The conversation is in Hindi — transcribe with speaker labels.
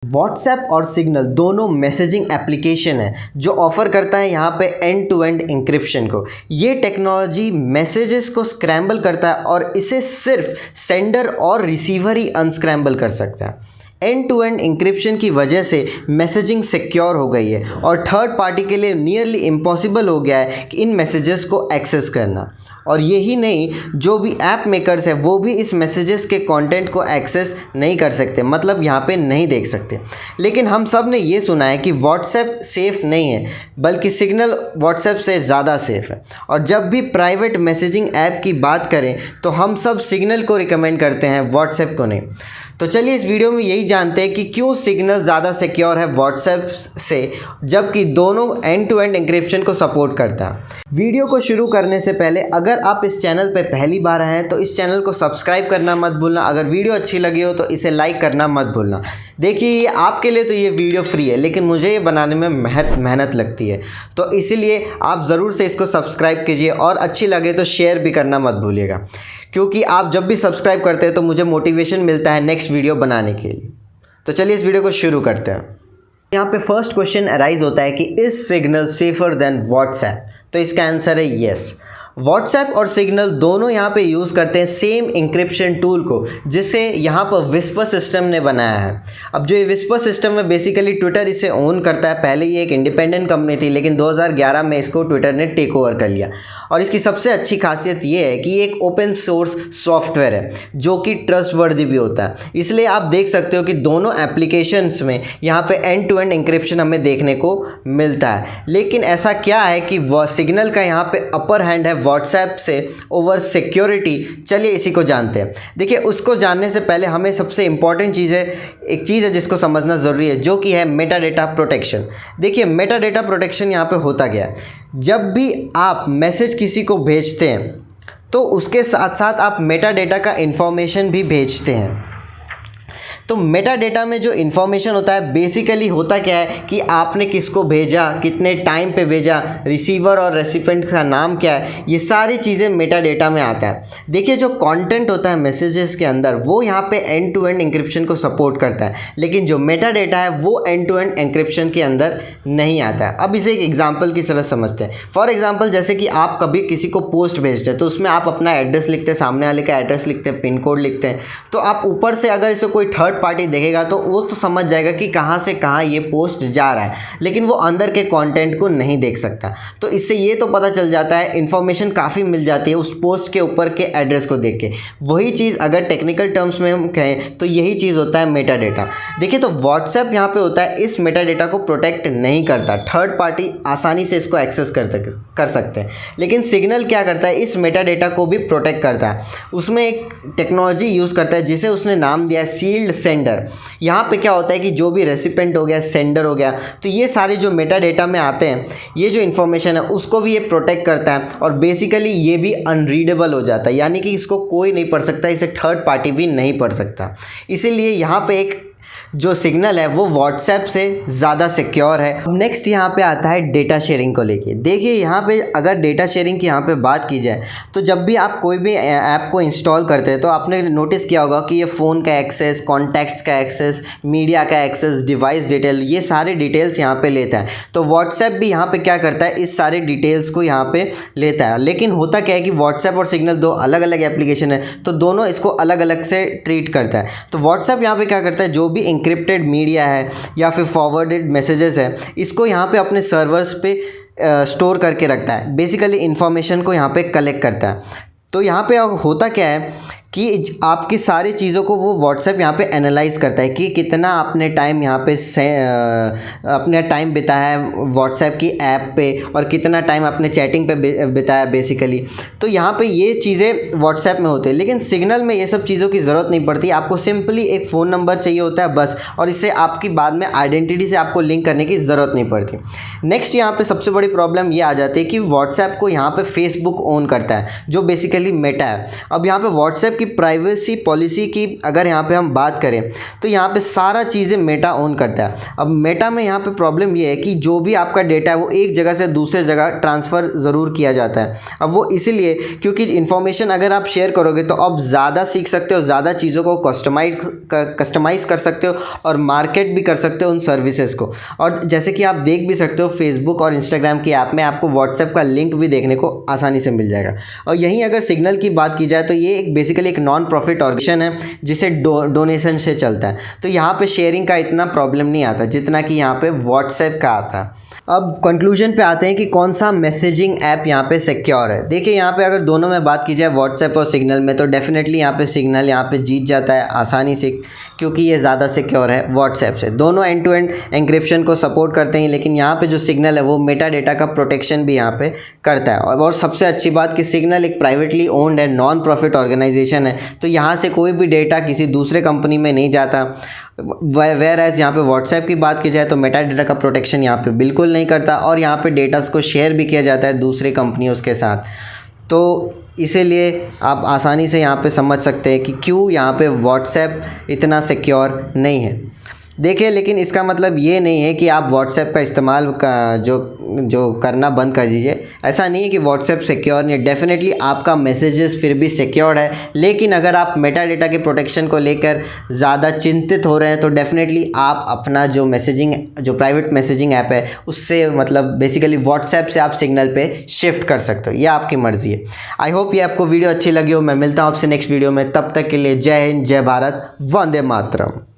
Speaker 1: व्हाट्सएप और सिग्नल दोनों मैसेजिंग एप्लीकेशन है जो ऑफ़र करता है यहाँ पे एंड टू एंड इंक्रिप्शन को। ये टेक्नोलॉजी मैसेजेस को स्क्रैम्बल करता है और इसे सिर्फ सेंडर और रिसीवर ही अनस्क्रैम्बल कर सकता है। एंड टू एंड इंक्रिप्शन की वजह से मैसेजिंग सिक्योर हो गई है और थर्ड पार्टी के लिए नियरली इम्पॉसिबल हो गया है कि इन मैसेजेस को एक्सेस करना। और यही नहीं, जो भी ऐप मेकर्स है वो भी इस मैसेजेस के कंटेंट को एक्सेस नहीं कर सकते, मतलब यहाँ पे नहीं देख सकते। लेकिन हम सब ने ये सुना है कि व्हाट्सएप सेफ़ नहीं है, बल्कि सिग्नल व्हाट्सएप से ज़्यादा सेफ़ है। और जब भी प्राइवेट मैसेजिंग ऐप की बात करें तो हम सब सिग्नल को रिकमेंड करते हैं, व्हाट्सएप को नहीं। तो चलिए इस वीडियो में यही जानते हैं कि क्यों सिग्नल ज़्यादा सिक्योर है व्हाट्सएप से, जबकि दोनों एंड टू एंड एन्क्रिप्शन को सपोर्ट करता है। वीडियो को शुरू करने से पहले अगर आप इस चैनल पर पहली बार आए हैं तो इस चैनल को सब्सक्राइब करना मत भूलना। अगर वीडियो अच्छी लगी हो तो इसे लाइक करना मत भूलना। देखिए, ये आपके लिए तो ये वीडियो फ्री है, लेकिन मुझे ये बनाने में मेहनत लगती है, तो इसीलिए आप ज़रूर से इसको सब्सक्राइब कीजिए और अच्छी लगे तो शेयर भी करना मत भूलिएगा, क्योंकि आप जब भी सब्सक्राइब करते हैं तो मुझे मोटिवेशन मिलता है नेक्स्ट वीडियो बनाने के लिए। तो चलिए इस वीडियो को शुरू करते हैं। यहाँ पे फर्स्ट क्वेश्चन अराइज होता है कि is signal safer than WhatsApp? तो इसका आंसर है येस। व्हाट्सएप और सिग्नल दोनों यहाँ पे यूज़ करते हैं सेम इंक्रिप्शन टूल को, जिसे यहाँ पर विस्पर सिस्टम ने बनाया है। अब जो ये विस्पर सिस्टम है, बेसिकली ट्विटर इसे ओन करता है। पहले ये एक इंडिपेंडेंट कंपनी थी, लेकिन 2011 में इसको ट्विटर ने टेक ओवर कर लिया। और इसकी सबसे अच्छी खासियत ये है कि ये एक ओपन सोर्स सॉफ्टवेयर है जो कि ट्रस्टवर्दी भी होता है। इसलिए आप देख सकते हो कि दोनों एप्लीकेशंस में यहाँ पे एंड टू एंड इंक्रिप्शन हमें देखने को मिलता है। लेकिन ऐसा क्या है कि वह सिग्नल का यहाँ पे अपर हैंड है व्हाट्सएप से ओवर सिक्योरिटी? चलिए इसी को जानते हैं। देखिए, उसको जानने से पहले हमें सबसे इंपॉर्टेंट एक चीज़ है जिसको समझना ज़रूरी है, जो कि है मेटा डेटा प्रोटेक्शन। देखिए, मेटा डेटा प्रोटेक्शन यहाँ पे होता क्या है, जब भी आप मैसेज किसी को भेजते हैं तो उसके साथ साथ आप मेटा डेटा का इन्फॉर्मेशन भी भेजते हैं। तो मेटा डेटा में जो इन्फॉर्मेशन होता है, बेसिकली होता क्या है कि आपने किसको भेजा, कितने टाइम पे भेजा, रिसीवर और रेसिपिएंट का नाम क्या है, ये सारी चीज़ें मेटा डेटा में आता है। देखिए, जो कंटेंट होता है मैसेजेस के अंदर वो यहाँ पे एंड टू एंड इंक्रिप्शन को सपोर्ट करता है, लेकिन जो मेटा डेटा है वो एंड टू एंड इंक्रिप्शन के अंदर नहीं आता है। अब इसे एक एग्जाम्पल की तरह समझते हैं। फॉर एग्जाम्पल, जैसे कि आप कभी किसी को पोस्ट भेजते हैं तो उसमें आप अपना एड्रेस लिखते हैं, सामने वाले का एड्रेस लिखते हैं, पिन कोड लिखते हैं। तो आप ऊपर से अगर इसे कोई थर्ड पार्टी देखेगा तो वो तो समझ जाएगा कि कहाँ से कहाँ ये पोस्ट जा रहा है, लेकिन वो अंदर के कंटेंट को नहीं देख सकता। तो इससे ये तो पता चल जाता है, इन्फॉर्मेशन काफ़ी मिल जाती है उस पोस्ट के ऊपर के एड्रेस को देख के। वही चीज़ अगर टेक्निकल टर्म्स में हम कहें तो यही चीज़ होता है मेटा डेटा। देखिए, तो व्हाट्सएप यहाँ पे होता है इस मेटा डेटा को प्रोटेक्ट नहीं करता, थर्ड पार्टी आसानी से इसको एक्सेस कर सकते हैं। लेकिन सिग्नल क्या करता है, इस मेटा डेटा को भी प्रोटेक्ट करता है। उसमें एक टेक्नोलॉजी यूज़ करता है जिसे उसने नाम दिया है सील्ड सेंडर। यहाँ पे क्या होता है कि जो भी रेसिपिएंट हो गया, सेंडर हो गया, तो ये सारे जो मेटा डेटा में आते हैं, ये जो इन्फॉर्मेशन है उसको भी ये प्रोटेक्ट करता है। और बेसिकली ये भी अनरीडेबल हो जाता है, यानी कि इसको कोई नहीं पढ़ सकता, इसे थर्ड पार्टी भी नहीं पढ़ सकता। इसीलिए यहाँ पे एक जो सिग्नल है वो व्हाट्सएप से ज़्यादा सिक्योर है। नेक्स्ट यहाँ पे आता है डेटा शेयरिंग को लेके। देखिए, यहाँ पे अगर डेटा शेयरिंग की यहाँ पे बात की जाए तो जब भी आप कोई भी ऐप को इंस्टॉल करते हैं तो आपने नोटिस किया होगा कि ये फ़ोन का एक्सेस, कॉन्टैक्ट्स का एक्सेस, मीडिया का एक्सेस, डिवाइस डिटेल, ये सारे डिटेल्स यहाँ पे लेता है। तो व्हाट्सएप भी यहाँ पे क्या करता है, इस सारे डिटेल्स को यहाँ पे लेता है। लेकिन होता क्या है कि व्हाट्सएप और सिग्नल दो अलग अलग एप्लीकेशन है, तो दोनों इसको अलग अलग से ट्रीट करता है। तो व्हाट्सएप यहाँ पे क्या करता है, जो भी इंक्रिप्टेड मीडिया है या फिर फॉरवर्डेड मैसेजेस है, इसको यहाँ पे अपने सर्वर्स पे स्टोर करके रखता है। बेसिकली इन्फॉर्मेशन को यहाँ पे कलेक्ट करता है। तो यहाँ पे होता क्या है कि आपकी सारी चीज़ों को वो व्हाट्सएप यहाँ पे एनालाइज करता है कि कितना आपने टाइम यहाँ पे अपने टाइम बिताया है व्हाट्सएप की ऐप पे और कितना टाइम आपने चैटिंग पे बिताया बेसिकली। तो यहाँ पे ये चीज़ें व्हाट्सएप में होती है, लेकिन सिग्नल में ये सब चीज़ों की ज़रूरत नहीं पड़ती। आपको सिंपली एक फ़ोन नंबर चाहिए होता है बस, और इससे आपकी बाद में आइडेंटिटी से आपको लिंक करने की ज़रूरत नहीं पड़ती। नेक्स्ट यहाँ पर सबसे बड़ी प्रॉब्लम ये आ जाती है कि व्हाट्सएप को यहाँ पर फेसबुक ओन करता है, जो बेसिकली मेटा है। अब यहाँ पर व्हाट्सएप की प्राइवेसी पॉलिसी की अगर यहाँ पे हम बात करें तो यहाँ पे सारा चीज़ें मेटा ओन करता है। अब मेटा में यहाँ पे प्रॉब्लम ये है कि जो भी आपका डेटा है वो एक जगह से दूसरे जगह ट्रांसफ़र ज़रूर किया जाता है। अब वो इसीलिए क्योंकि इन्फॉर्मेशन अगर आप शेयर करोगे तो आप ज़्यादा सीख सकते हो, ज़्यादा चीज़ों को कस्टमाइज़ कर सकते हो और मार्केट भी कर सकते हो उन सर्विसेज को। और जैसे कि आप देख भी सकते हो फेसबुक और इंस्टाग्राम की ऐप में आपको व्हाट्सएप का लिंक भी देखने को आसानी से मिल जाएगा। और यहीं अगर सिग्नल की बात की जाए तो ये एक बेसिकली एक नॉन प्रॉफिट ऑर्गेनाइजेशन है जिसे डोनेशन से चलता है। तो यहाँ पे शेयरिंग का इतना प्रॉब्लम नहीं आता जितना कि यहाँ पे व्हाट्सएप का आता है। अब कंक्लूजन पे आते हैं कि कौन सा मैसेजिंग ऐप यहाँ पे सिक्योर है। देखिए यहाँ पे अगर दोनों में बात की जाए व्हाट्सएप और सिग्नल में, तो डेफिनेटली यहाँ पे सिग्नल यहाँ पे जीत जाता है आसानी से, क्योंकि ये ज़्यादा सिक्योर है व्हाट्सएप से। दोनों एंड टू एंड एन्क्रिप्शन को सपोर्ट करते हैं, लेकिन यहाँ पे जो सिग्नल है वो मेटा डेटा का प्रोटेक्शन भी यहाँ पे करता है। और सबसे अच्छी बात कि सिग्नल एक प्राइवेटली ओन्ड है, नॉन प्रॉफिट ऑर्गेनाइजेशन है, तो यहाँ से कोई भी डेटा किसी दूसरे कंपनी में नहीं जाता। वेयर एज यहाँ पे व्हाट्सएप की बात की जाए तो मेटा डेटा का प्रोटेक्शन यहाँ पे बिल्कुल नहीं करता और यहाँ पे डेटास को शेयर भी किया जाता है दूसरी कंपनियों के साथ। तो इसीलिए आप आसानी से यहाँ पे समझ सकते हैं कि क्यों यहाँ पे व्हाट्सएप इतना सिक्योर नहीं है। देखिए, लेकिन इसका मतलब ये नहीं है कि आप व्हाट्सएप का इस्तेमाल जो करना बंद कर दीजिए। ऐसा नहीं है कि व्हाट्सएप सिक्योर नहीं है, डेफिनेटली आपका मैसेजेस फिर भी सिक्योर्ड है। लेकिन अगर आप मेटा डेटा के प्रोटेक्शन को लेकर ज़्यादा चिंतित हो रहे हैं तो डेफिनेटली आप अपना जो प्राइवेट मैसेजिंग ऐप है उससे मतलब बेसिकली व्हाट्सएप से आप सिग्नल पे शिफ्ट कर सकते हो, ये आपकी मर्ज़ी है। आई होप ये आपको वीडियो अच्छी लगी हो। मैं मिलता हूँ आपसे नेक्स्ट वीडियो में, तब तक के लिए जय हिंद, जय भारत, वंदे मातरम।